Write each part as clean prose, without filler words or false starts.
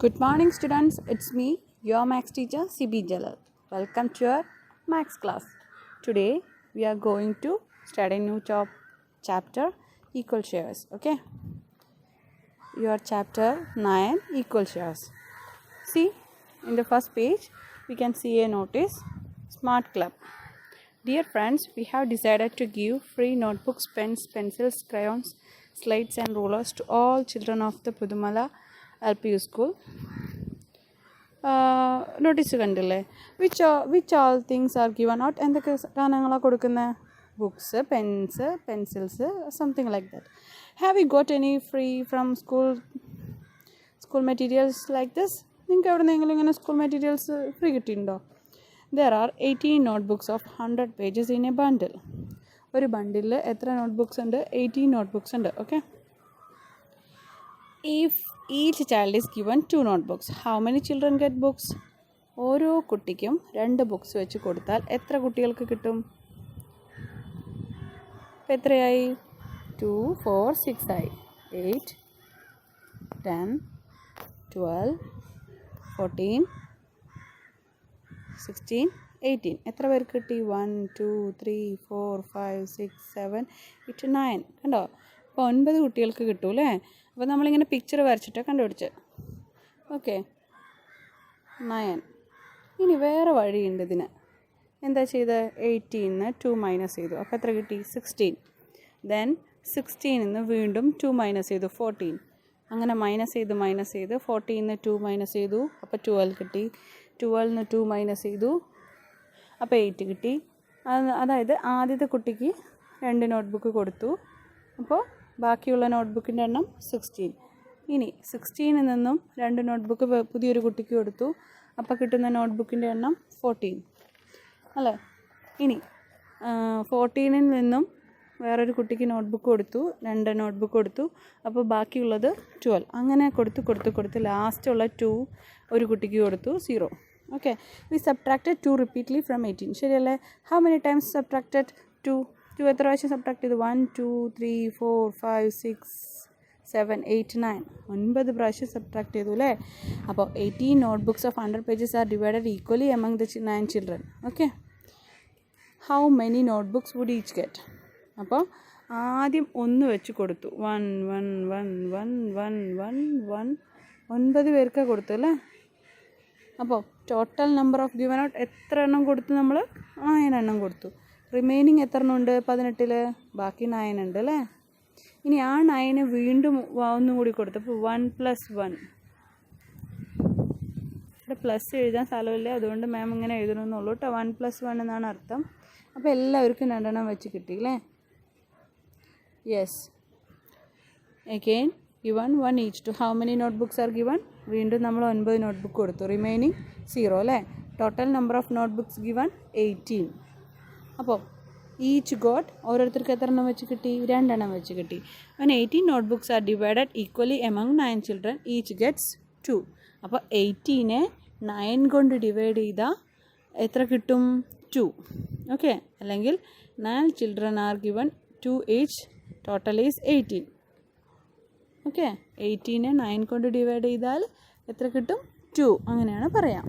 Good morning, students. It's me, your Max teacher, CB Jalal. Welcome to your Max class. Today, we are going to study a new chapter, Equal Shares. Okay? Your chapter 9, Equal Shares. See, in the first page, we can see a notice, Smart Club. Dear friends, we have decided to give free notebooks, pens, pencils, crayons, slates and rulers to all children of the Pudumala LPU school. Notice കണ്ടില്ലേ which all things are given out എന്തൊക്കെ സാധനങ്ങളാണ് കൊടുക്കുന്നത് books pencils something like that have you got any free from school materials like this നിങ്ങൾക്ക് എവിടെ നിന്നെങ്കിലും ഇങ്ങനെ school materials free കിട്ടിയിട്ടുണ്ടോ there are 18 notebooks of 100 pages in a bundle ഒരു ബണ്ടിലിൽ എത്ര നോട്ട്ബുക്സ് ഉണ്ട് 18 നോട്ട്ബുക്സ് ഉണ്ട് okay If each child is given 2 notebooks, how many children get books? ഓരോ കുട്ടിക്കും 2 ബുക്സ് വെച്ച് കൊടുത്താൽ എത്ര കുട്ടികൾക്ക് കിട്ടും ഇപ്പം എത്രയായി 2 4 6 ആയി 8 10 12 14 16 18 എത്ര പേർക്ക് കിട്ടി 1 2 3 4 5 6 7 8 9 കണ്ടോ അപ്പോൾ 9 കുട്ടികൾക്ക് കിട്ടും അല്ലേ അപ്പോൾ നമ്മളിങ്ങനെ പിക്ചർ വരച്ചിട്ട് കണ്ടുപിടിച്ച് ഓക്കെ 9 ഇനി വേറെ വഴിയുണ്ട് ഇതിന് എന്താ ചെയ്ത് 18 2 മൈനസ് ചെയ്തു അപ്പോൾ എത്ര കിട്ടി 16 ദെൻ 16 വീണ്ടും 2 മൈനസ് ചെയ്തു 14 അങ്ങനെ മൈനസ് ചെയ്ത് 14 2 മൈനസ് ചെയ്തു അപ്പോൾ 12 കിട്ടി 12 2 മൈനസ് ചെയ്തു അപ്പോൾ 8 കിട്ടി അതായത് ആദ്യത്തെ കുട്ടിക്ക് 2 നോട്ട്ബുക്ക് കൊടുത്തു അപ്പോൾ ബാക്കിയുള്ള നോട്ട്ബുക്കിൻ്റെ എണ്ണം 16 ഇനി 16 നിന്നും 2 നോട്ട്ബുക്ക് പുതിയൊരു കുട്ടിക്ക് കൊടുത്തു അപ്പോൾ കിട്ടുന്ന നോട്ട്ബുക്കിൻ്റെ എണ്ണം 14 അല്ലേ ഇനി 14 നിന്നും വേറൊരു കുട്ടിക്ക് നോട്ട്ബുക്ക് കൊടുത്തു 2 നോട്ട്ബുക്ക് കൊടുത്തു അപ്പോൾ ബാക്കിയുള്ളത് 12 അങ്ങനെ കൊടുത്ത് ലാസ്റ്റുള്ള 2 ഒരു കുട്ടിക്ക് കൊടുത്തു 0 okay we subtracted 2 repeatedly from 18 ശരിയല്ലേ ഹൗ മെനി ടൈംസ് സബ്ട്രാക്റ്റഡ് 2 എത്ര പ്രാവശ്യം സബ്ട്രാക്ട് ചെയ്തു 1 2 3 4 5 6 7 8 9 9 പ്രാവശ്യം സബ്ട്രാക്ട് ചെയ്തു അല്ലേ അപ്പോൾ 18 notebooks of 100 pages are divided equally among the 9 children okay how many notebooks would each get അപ്പോൾ ആദ്യം 1 വെച്ച് കൊടുത്തു 1 1 1 1 1 1 1 9 പേർക്കാണ് കൊടുത്തു അല്ലേ അപ്പോൾ total number of given out എത്ര എണ്ണം കൊടുത്തു നമ്മൾ 9 എണ്ണം കൊടുത്തു റിമൈനിങ് എത്ര എണ്ണം ഉണ്ട് 18 ബാക്കി 9 ഉണ്ട് അല്ലേ ഇനി ആ 9 വീണ്ടും ഒന്നും കൂടി കൊടുത്തു അപ്പോൾ 1 + 1 ഇവിടെ പ്ലസ് എഴുതാൻ സ്ഥലമില്ല അതുകൊണ്ട് മാം ഇങ്ങനെ എഴുതണമെന്നുള്ളൂ കേട്ടോ 1 + 1 എന്നാണ് അർത്ഥം അപ്പോൾ എല്ലാവർക്കും 2 എണ്ണം വെച്ച് കിട്ടിയില്ലേ yes again given 1 each to how many notebooks are given വീണ്ടും നമ്മൾ 9 നോട്ട്ബുക്ക് കൊടുത്തു റിമൈനിങ് 0 അല്ലേ total number of notebooks given 18 അപ്പോൾ ഈച്ച് ഗോട്ട് ഓരോരുത്തർക്ക് എത്ര എണ്ണം വെച്ച് കിട്ടി 2 എണ്ണം വെച്ച് കിട്ടി when 18 notebooks are divided equally among 9 children each gets 2 അപ്പോൾ 18 9 കൊണ്ട് ഡിവൈഡ് ചെയ്താൽ എത്ര കിട്ടും 2 ഓക്കെ അല്ലെങ്കിൽ 9 children are given 2 each total is 18 okay 18 9 കൊണ്ട് ഡിവൈഡ് ചെയ്താൽ എത്ര കിട്ടും 2 അങ്ങനെയാണ് പറയാം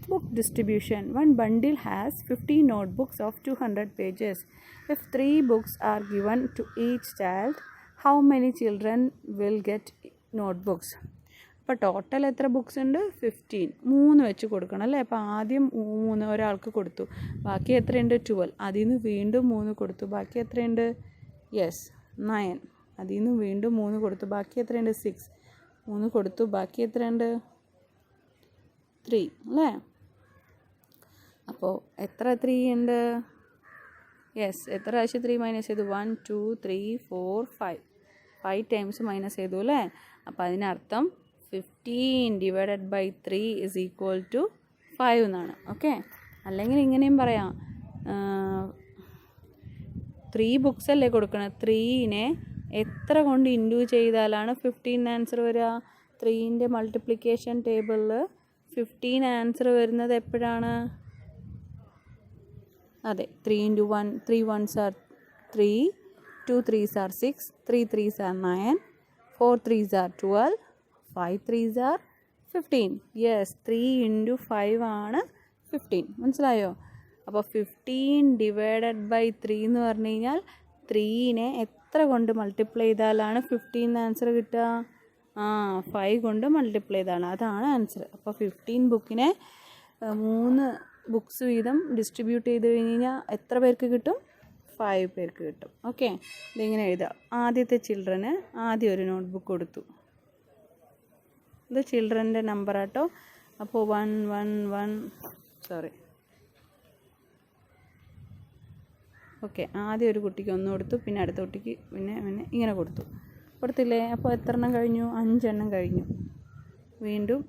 Book distribution. One bundle has 50 notebooks of 200 pages. If 3 books are given to each child, how many children will get notebooks? അപ്പോൾ ടോട്ടൽ എത്ര books ഉണ്ട് 15 3 വെച്ച് കൊടുക്കണം അല്ലേ അപ്പോൾ ആദ്യം 3 ഒരാൾക്ക് കൊടുത്തു ബാക്കി എത്രയുണ്ട് 12 അതിൽ നിന്ന് വീണ്ടും 3 കൊടുത്തു ബാക്കി എത്രയുണ്ട് യെസ് 9 അതിൽ നിന്ന് വീണ്ടും 3 കൊടുത്തു ബാക്കി എത്രയുണ്ട് 6 3 കൊടുത്തു ബാക്കി എത്രയുണ്ട് 3 അല്ലേ അപ്പോൾ എത്ര 3 ഉണ്ട് യെസ് എത്ര പ്രാവശ്യം 3 മൈനസ് ചെയ്തു 1 2 3 4 5 ടൈംസ് മൈനസ് ചെയ്തു അല്ലേ അപ്പോൾ അതിനർത്ഥം 15 divided by 3 is equal to 5 എന്നാണ് ഓക്കെ അല്ലെങ്കിൽ ഇങ്ങനെയും പറയാം 3 ബുക്സ് അല്ലേ കൊടുക്കണം 3നെ എത്ര കൊണ്ട് ഇൻഡു ചെയ്താലാണ് 15 ആൻസർ വരിക 3ൻ്റെ മൾട്ടിപ്ലിക്കേഷൻ ടേബിളിൽ 15 ആൻസർ വരുന്നത് എപ്പോഴാണ് അതെ 3 × 1 3 1s are 3 2 3s are 6 3 3s are 9 4 3s are 12 5 3s are 15. Yes, 3 × 5 ആണ് 15. മനസ്സിലായോ? അപ്പോൾ 15 ഡിവൈഡഡ് ബൈ 3 എന്ന് പറഞ്ഞു കഴിഞ്ഞാൽ 3നെ എത്ര കൊണ്ട് മൾട്ടിപ്ലൈ ചെയ്താലാണ് 15 ആൻസർ കിട്ടുക? 5 കൊണ്ട് മൾട്ടിപ്ലൈ ചെയ്താണ്. അതാണ് ആൻസർ. അപ്പോൾ 15 ബുക്കിനെ 3 ബുക്സ് വീതം ഡിസ്ട്രിബ്യൂട്ട് ചെയ്ത് കഴിഞ്ഞ് കഴിഞ്ഞാൽ എത്ര പേർക്ക് കിട്ടും? 5 പേർക്ക് കിട്ടും. ഓക്കെ, ഇതിങ്ങനെ എഴുതാം. ആദ്യത്തെ ചിൽഡ്രന് ആദ്യം ഒരു നോട്ട്ബുക്ക് കൊടുത്തു. ഇത് ചിൽഡ്രൻ്റെ നമ്പർ ആട്ടോ. അപ്പോൾ 1 1 1 സോറി ഓക്കെ, ആദ്യം ഒരു കുട്ടിക്ക് 1 കൊടുത്തു, പിന്നെ അടുത്ത കുട്ടിക്ക് പിന്നെ ഇങ്ങനെ കൊടുത്തില്ലേ? അപ്പോൾ എത്ര എണ്ണം കഴിഞ്ഞു? 5 എണ്ണം കഴിഞ്ഞു. വീണ്ടും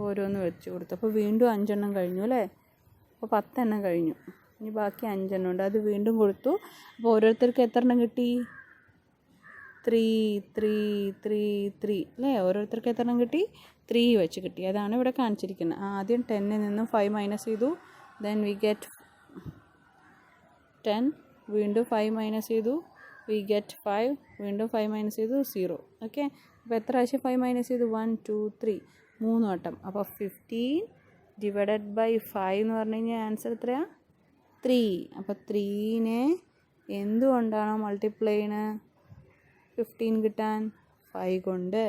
ഓരോന്ന് വെച്ച് കൊടുത്തു. അപ്പോൾ വീണ്ടും 5 എണ്ണം കഴിഞ്ഞു അല്ലേ? അപ്പോൾ 10 എണ്ണം കഴിഞ്ഞു. ഇനി ബാക്കി 5 എണ്ണം ഉണ്ട്. അത് വീണ്ടും കൊടുത്തു. അപ്പോൾ ഓരോരുത്തർക്ക് എത്ര എണ്ണം കിട്ടി? 3 3 3 3 അല്ലേ? ഓരോരുത്തർക്ക് എത്ര എണ്ണം കിട്ടി? 3 വെച്ച് കിട്ടി. അതാണ് ഇവിടെ കാണിച്ചിരിക്കുന്നത്. ആദ്യം 10ൽ നിന്നും 5 മൈനസ് ചെയ്തു. Then we get 10. വീണ്ടും 5 മൈനസ് ചെയ്തു. We get 5. വീണ്ടും 5 മൈനസ് ചെയ്തു 0. ഓക്കെ, അപ്പോൾ എത്ര പ്രാവശ്യം 5 മൈനസ് ചെയ്തു? 1 2 3 3 വട്ടം. അപ്പോൾ 15 ഡിവൈഡഡ് ബൈ 5 എന്ന് പറഞ്ഞു കഴിഞ്ഞാൽ ആൻസർ എത്രയാണ്? 3. അപ്പോൾ 3നെ എന്തുകൊണ്ടാണോ മൾട്ടിപ്ലൈ ചെയ്യണത് 15 കിട്ടാൻ? 5 കൊണ്ട്.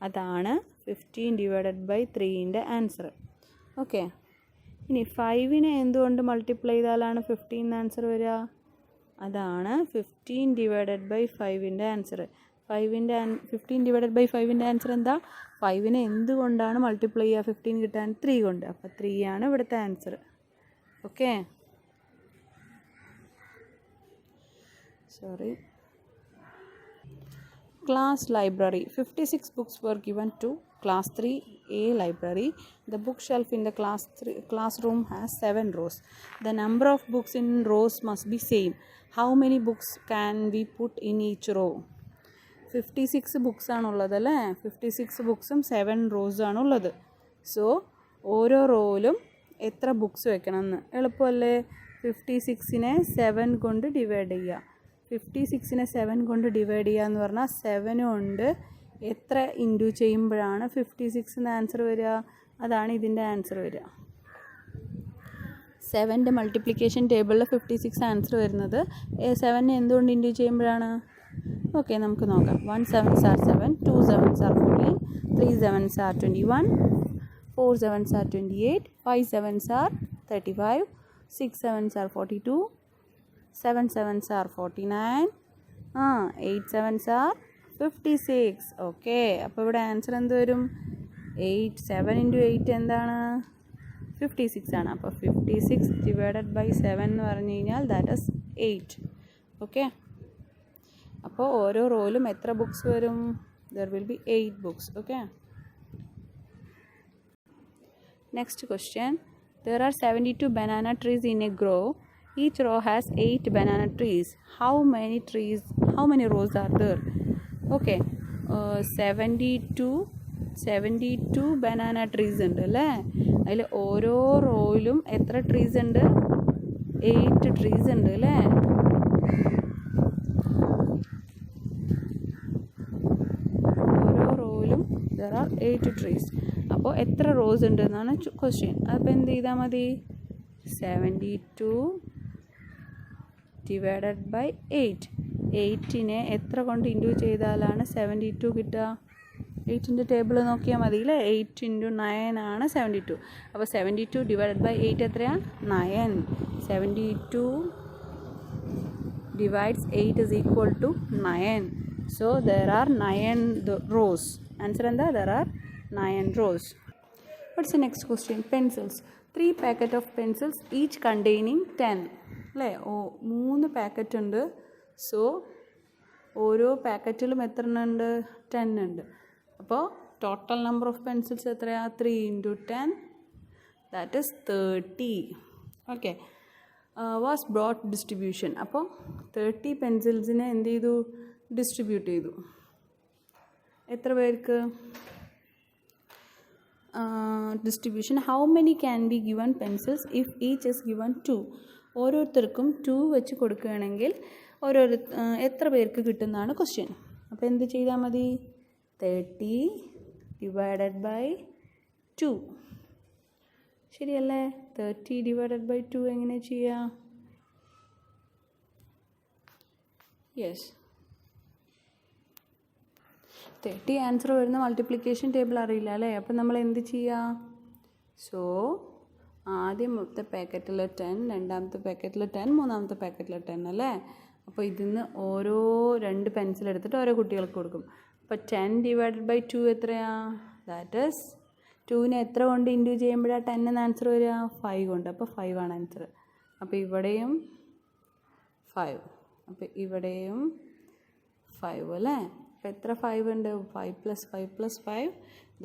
അതാണ് 15 ഡിവൈഡഡ് ബൈ 3ൻ്റെ ആൻസർ. ഓക്കെ, ഇനി 5നെ എന്തുകൊണ്ട് മൾട്ടിപ്ലൈ ചെയ്താലാണ് 15 ആൻസർ വരിക? അതാണ് 15 ഡിവൈഡഡ് ബൈ 5ൻ്റെ ആൻസർ. 15 ഡിവൈഡഡ് ബൈ 5ൻ്റെ ആൻസർ എന്താ? 5നെ എന്തുകൊണ്ടാണ് മൾട്ടിപ്ലൈ ചെയ്യുക 15 കിട്ടാൻ? 3 കൊണ്ട്. അപ്പോൾ 3 ആണ് ഇവിടുത്തെ answer. Okay, sorry. Class library. 56 books were given to class 3A library. The bookshelf in the classroom has 7 rows. The number of books in rows must be same. How many books can we put in each row? 56 books ആണുള്ളത് അല്ലേ? 56 ബുക്സും 7 റോസും ആണുള്ളത്. So ഓരോ റോയിലും എത്ര books വെക്കണം എന്ന് എളുപ്പമല്ലേ? 56നെ 7 കൊണ്ട് ഡിവൈഡ് ചെയ്യുക. 56നെ 7 കൊണ്ട് ഡിവൈഡ് ചെയ്യുക എന്ന് പറഞ്ഞാൽ 7 കൊണ്ട് എത്ര ഇൻറ്റു ചെയ്യുമ്പോഴാണ് 56 ആൻസർ വരിക? അതാണ് ഇതിൻ്റെ ആൻസർ വരിക. 7ൻ്റെ മൾട്ടിപ്ലിക്കേഷൻ ടേബിളിൽ 56 ആൻസർ വരുന്നത് 7നെ എന്തുകൊണ്ട് ഇൻറ്റു ചെയ്യുമ്പോഴാണ്? ഓക്കെ, നമുക്ക് നോക്കാം. 1 7s are 7, 2 7s are 14, 3 7s are 21, 4 7s are 28, 5 7s are 35, 6 7s are 42, 7 7s are 49, 8 7s are 56. Okay, അപ്പോൾ ഇവിടെ ആൻസർ എന്ത് വരും? 7 × 8 എന്താണ്? 56 ആണ്. അപ്പോൾ 56 ഡിവൈഡഡ് ബൈ 7 എന്ന് പറഞ്ഞു കഴിഞ്ഞാൽ ദാറ്റ് ഈസ് 8. ഓക്കെ, അപ്പോൾ ഓരോ റോയിലും എത്ര ബുക്സ് വരും? There will be 8 books. Okay, next question. There are 72 banana trees in a grove. Each row has 8 banana trees. How many rows are there? Okay, 72 banana trees ഉണ്ട് അല്ലേ? അതിൽ ഓരോ റോയിലും എത്ര trees ഉണ്ട്? 8 ട്രീസ് ഉണ്ട് അല്ലേ? ഓരോ റോയിലും there are 8 trees. അപ്പോൾ എത്ര റോസ് ഉണ്ട് എന്നാണ് ക്വസ്റ്റ്യൻ. അപ്പോൾ എന്ത് ചെയ്താൽ മതി? 72 ഡിവൈഡഡ് ബൈ 8. 8നെ എത്ര കൊണ്ട് ഇൻറ്റു ചെയ്താലാണ് 72 കിട്ടുക? 8ൻ്റെ ടേബിൾ നോക്കിയാൽ മതി അല്ലേ? 8 × 9 ആണ് 72. അപ്പോൾ 72 ഡിവൈഡഡ് ബൈ 8 എത്രയാണ്? 9. 72 divides 8 is equal to 9. So there are 9 rows. Answer എന്താ? There are 9 rows. What's the next question? Pencils. 3 packet of pencils each containing 10. അല്ലേ? 3 പാക്കറ്റ് ഉണ്ട്. സോ ഓരോ പാക്കറ്റിലും എത്ര എണ്ണം ഉണ്ട്? 10 ഉണ്ട്. അപ്പോൾ ടോട്ടൽ നമ്പർ ഓഫ് പെൻസിൽസ് എത്രയാണ്? 3 × 10 that is 30. Okay, was broad distribution. അപ്പോൾ 30 പെൻസിൽസിനെ എന്ത് ചെയ്തു? ഡിസ്ട്രിബ്യൂട്ട് ചെയ്തു. എത്ര പേർക്ക്? Distribution. How many can be given pencils if each is given 2? ഓരോരുത്തർക്കും 2 വെച്ച് കൊടുക്കുകയാണെങ്കിൽ എത്ര പേർക്ക് കിട്ടുന്നതാണ് ക്വസ്റ്റ്യൻ. അപ്പോൾ എന്ത് ചെയ്താൽ മതി? 30 ഡിവൈഡഡ് ബൈ 2. ശരിയല്ലേ? 30 ഡിവൈഡഡ് ബൈ 2 എങ്ങനെ ചെയ്യാം? യെസ്, 30 ആൻസർ വരുന്ന മൾട്ടിപ്ലിക്കേഷൻ ടേബിൾ അറിയില്ല അല്ലേ? അപ്പം നമ്മൾ എന്ത് ചെയ്യുക? സോ ആദ്യത്തെ പാക്കറ്റിൽ 10, രണ്ടാമത്തെ പാക്കറ്റിൽ 10, മൂന്നാമത്തെ പാക്കറ്റിൽ 10 അല്ലേ? അപ്പോൾ ഇതിൽ നിന്ന് ഓരോ 2 പെൻസിൽ എടുത്തിട്ട് ഓരോ കുട്ടികൾക്ക് കൊടുക്കും. അപ്പോൾ 10 ഡിവൈഡഡ് ബൈ 2 എത്രയാണ്? ദാറ്റ് ഈസ് 2നെ എത്ര കൊണ്ട് ഇൻറ്റു ചെയ്യുമ്പോഴാണ് 10 എന്ന് ആൻസർ വരിക? 5 കൊണ്ട്. അപ്പോൾ 5 ആണ് ആൻസർ. അപ്പോൾ ഇവിടെയും 5, അപ്പോൾ ഇവിടെയും 5 അല്ലേ? അപ്പോൾ എത്ര 5 ഉണ്ട്? 5 + 5 + 5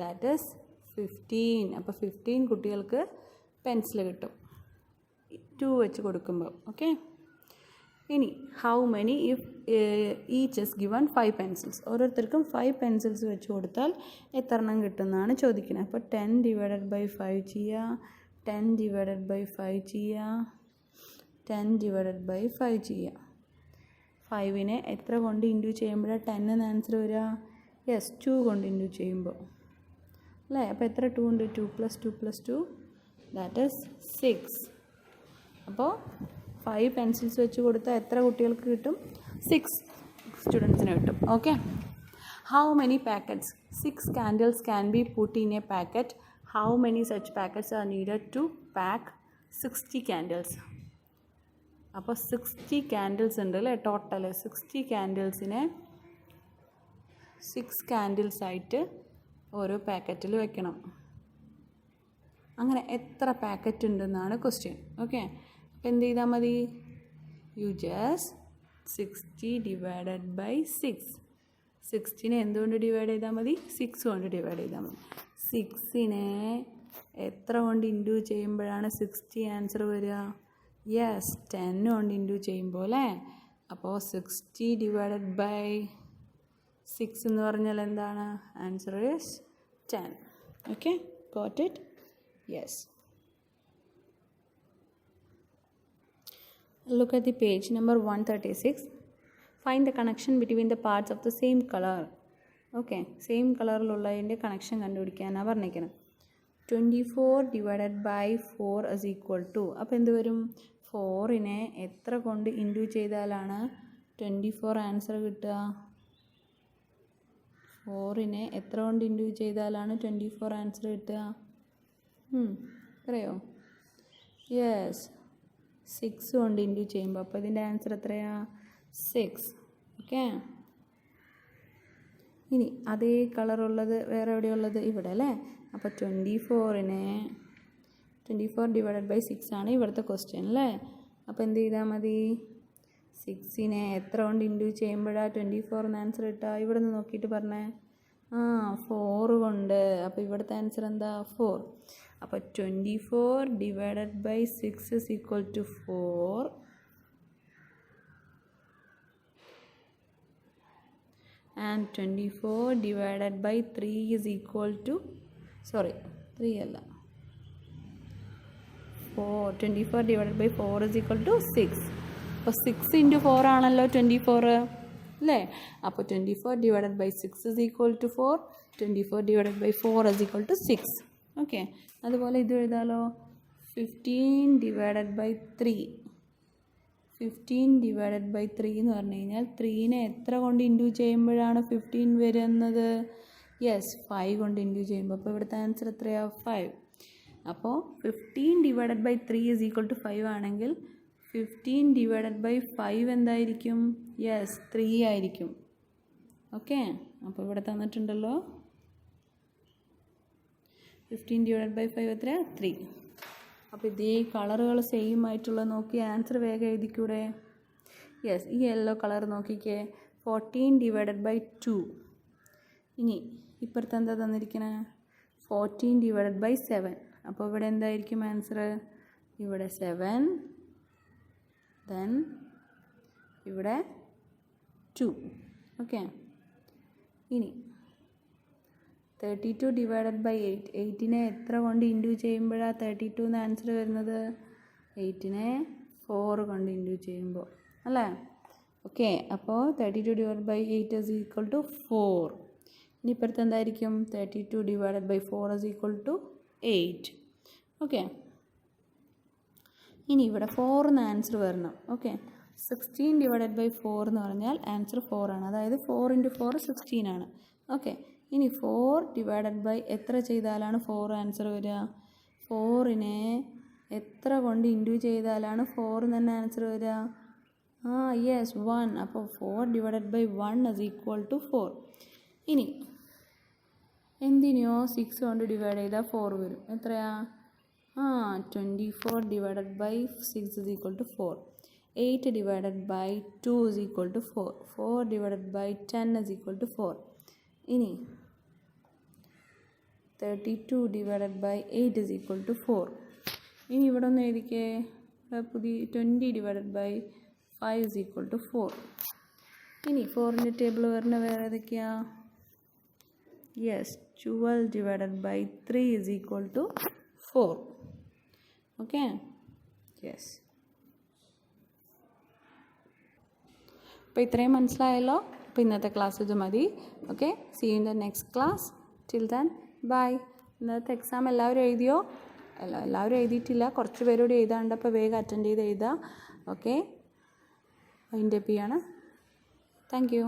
ദാറ്റ് ഈസ് 15. അപ്പോൾ 15 കുട്ടികൾക്ക് പെൻസിൽ കിട്ടും 2 വെച്ച് കൊടുക്കുമ്പോൾ. ഓക്കെ, ഇനി how many if each is given 5 pencils? ഓരോരുത്തർക്കും 5 പെൻസിൽസ് വെച്ച് കൊടുത്താൽ എത്ര എണ്ണം കിട്ടുമെന്നാണ് ചോദിക്കുന്നത്. അപ്പോൾ 10 ഡിവൈഡഡ് ബൈ 5 ചെയ്യുക, 10 ഡിവൈഡഡ് ബൈ 5 ചെയ്യുക, 10 ഡിവൈഡഡ് ബൈ 5 ചെയ്യുക. 5നെ എത്ര കൊണ്ട് ഇൻറ്റു ചെയ്യുമ്പോഴാണ് 10 എന്ന് ആൻസർ വരിക? യെസ്, 2 കൊണ്ട് ഇൻറ്റു ചെയ്യുമ്പോൾ അല്ലേ? അപ്പോൾ എത്ര 2 ഉണ്ട്? 2 + 2 + 2 ദാറ്റ് ഈസ് 6. അപ്പോൾ 5 പെൻസിൽസ് വെച്ച് കൊടുത്താൽ എത്ര കുട്ടികൾക്ക് കിട്ടും? 6 സ്റ്റുഡൻസിന് കിട്ടും. Okay, how many packets 6 candles can be put in a packet? How many such packets are needed to pack 60 candles? അപ്പോൾ 60 candles ഉണ്ട് അല്ലേ ടോട്ടൽ? 60 candlesനെ 6 candles ആയിട്ട് ഓരോ പാക്കറ്റിൽ വെക്കണം. അങ്ങനെ എത്ര പാക്കറ്റ് ഉണ്ടെന്നാണ് ക്വസ്റ്റ്യൻ. ഓക്കെ, അപ്പോൾ എന്ത് ചെയ്താൽ മതി? You just 60 divided by 6. 60നെ എന്തുകൊണ്ട് ഡിവൈഡ് ചെയ്താൽ മതി? 6 കൊണ്ട് ഡിവൈഡ് ചെയ്താൽ മതി. 6നെ എത്ര കൊണ്ട് ഇൻറ്റു ചെയ്യുമ്പോഴാണ് 60 ആൻസർ വരിക? യെസ്, 10 കൊണ്ട് ഇൻറ്റു ചെയ്യുമ്പോൾ അല്ലേ? അപ്പോൾ 60 ഡിവൈഡഡ് ബൈ 6 എന്ന് പറഞ്ഞാൽ എന്താണ്? Answer is 10. Okay, got it? Yes. Look at the page number 136. Find the connection between the parts of the same color. Okay, same കളറിലുള്ളതിൻ്റെ കണക്ഷൻ കണ്ടുപിടിക്കാനാണ് പറഞ്ഞിരിക്കുന്നത്. 24 divided by 4 is equal to, അപ്പോൾ എന്ത് വരും? 4നെ എത്ര കൊണ്ട് ഇൻറ്റു ചെയ്താലാണ് 24 ആൻസർ കിട്ടുക? 4നെ എത്ര കൊണ്ട് ഇൻറ്റു ചെയ്താലാണ് 24 ആൻസർ കിട്ടുക? അറിയോ? യെസ്, 6 കൊണ്ട് ഇൻറ്റു ചെയ്യുമ്പോൾ. അപ്പോൾ ഇതിൻ്റെ ആൻസർ എത്രയാണ്? 6. ഓക്കെ, ഇനി അതേ കളറുള്ളത് വേറെ എവിടെയുള്ളത്? ഇവിടെ അല്ലേ? അപ്പോൾ 24 ഡിവൈഡഡ് ബൈ 6 ആണ് ഇവിടുത്തെ ക്വസ്റ്റ്യൻ അല്ലേ? അപ്പോൾ എന്ത് ചെയ്താൽ മതി? 6നെ എത്ര കൊണ്ട് ഇൻറ്റു ചെയ്യുമ്പോഴാണ് 24 എന്ന് ആൻസർ കിട്ടുക? ഇവിടെ നിന്ന് നോക്കിയിട്ട് പറഞ്ഞേ. 4 കൊണ്ട്. അപ്പോൾ ഇവിടുത്തെ ആൻസർ എന്താ? 4. അപ്പോൾ 24 divided by 6 is equal to 4. And 24 divided by 3 is equal to 3 അല്ല 4. 24 divided by 4 is equal to 6. അപ്പോൾ 6 × 4 ആണല്ലോ 24 അല്ലേ? അപ്പോൾ 24 divided by 6 is equal to 4. 24 divided by 4 is equal to 6. Okay, അതുപോലെ ഇത് എഴുതാലോ. 15 ഡിവൈഡഡ് ബൈ 3. 15 ഡിവൈഡഡ് ബൈ 3 എന്ന് പറഞ്ഞു കഴിഞ്ഞാൽ 3നെ എത്ര കൊണ്ട് ഇൻറ്റു ചെയ്യുമ്പോഴാണ് 15 വരുന്നത്? യെസ്, 5 കൊണ്ട് ഇൻറ്റു ചെയ്യുമ്പോൾ. അപ്പോൾ ഇവിടുത്തെ ആൻസർ എത്രയാണ്? 5. അപ്പോൾ 15 divided by 3 is equal to 5 ആണെങ്കിൽ 15 ഡിവൈഡഡ് ബൈ 5 എന്തായിരിക്കും? യെസ്, 3 ആയിരിക്കും. ഓക്കെ, അപ്പോൾ ഇവിടെ തന്നിട്ടുണ്ടല്ലോ 15 ഡിവൈഡഡ് ബൈ 5 എത്രയാണ്? 3. അപ്പോൾ ഇതേ കളറുകൾ സെയിം ആയിട്ടുള്ള നോക്കി ആൻസർ വേഗം എഴുതിക്കൂടെ? യെസ്, ഈ യെല്ലോ കളർ നോക്കിക്കേ. 14 ഡിവൈഡഡ് ബൈ 2. ഇനി ഇപ്പുറത്ത് എന്താ തന്നിരിക്കണേ? 14 ഡിവൈഡഡ് ബൈ 7. അപ്പോൾ ഇവിടെ എന്തായിരിക്കും ആൻസർ? ഇവിടെ 7, ദെൻ ഇവിടെ 2. ഓക്കെ, ഇനി 32 ഡിവൈഡഡ് ബൈ 8. 8നെ എത്ര കൊണ്ട് ഇൻറ്റു ചെയ്യുമ്പോഴാണ് 32 എന്ന് ആൻസർ വരുന്നത്? 8നെ 4 കൊണ്ട് ഇൻറ്റു ചെയ്യുമ്പോൾ അല്ലേ? ഓക്കെ, അപ്പോൾ 32 divide by 8 is equal to 4. ഇനി ഇപ്പുറത്ത് എന്തായിരിക്കും 32 divided by 4 is equal to 8. Okay, ഇനി ഇവിടെ 4 എന്ന് ആൻസർ വരണം. ഓക്കെ, 16 ഡിവൈഡഡ് ബൈ 4 എന്ന് പറഞ്ഞാൽ ആൻസർ 4 ആണ്. അതായത് 4 × 4 16 ആണ്. ഓക്കെ, ഇനി 4 ഡിവൈഡഡ് ബൈ എത്ര ചെയ്താലാണ് 4 ആൻസർ വരിക? 4നെ എത്ര കൊണ്ട് ഇൻറ്റു ചെയ്താലാണ് 4 തന്നെ ആൻസർ വരിക? യെസ്, 1. അപ്പോൾ 4 divided by 1 is equal to 4. ഇനി എന്തിനെയോ 6 കൊണ്ട് ഡിവൈഡ് ചെയ്താൽ 4 വരും. എത്രയാ? 24 divided by 6 is equal to 4. 8 divided by 2 is equal to 4. 4 divided by 10 is equal to 4. ഇനി 32 divided by 8 is equal to 4. ഇനി ഇവിടെ ഒന്ന് എഴുതിക്കേ, പുതിയ 20 divided by 5 is equal to 4. ഇനി 4ൻ്റെ ടേബിൾ വരുന്ന വേറെ ഏതൊക്കെയാ? Yes, 12 divided by 3 is equal to 4. Okay, yes. അപ്പോൾ ഇത്രയും മനസ്സിലായല്ലോ. അപ്പോൾ ഇന്നത്തെ ക്ലാസ് ഇത് മതി. Okay, see you in the next class. Till then bye. ഇന്നത്തെ എക്സാം എല്ലാവരും എഴുതിയോ? എല്ലാവരും എഴുതിയിട്ടില്ല, കുറച്ച് പേരോട് എഴുതാണ്ട്. അപ്പോൾ വേഗം അറ്റൻഡ് ചെയ്ത് എഴുതുക. ഓക്കെ, വൈൻഡപ്പ് ചെയ്യാണ്. Thank you.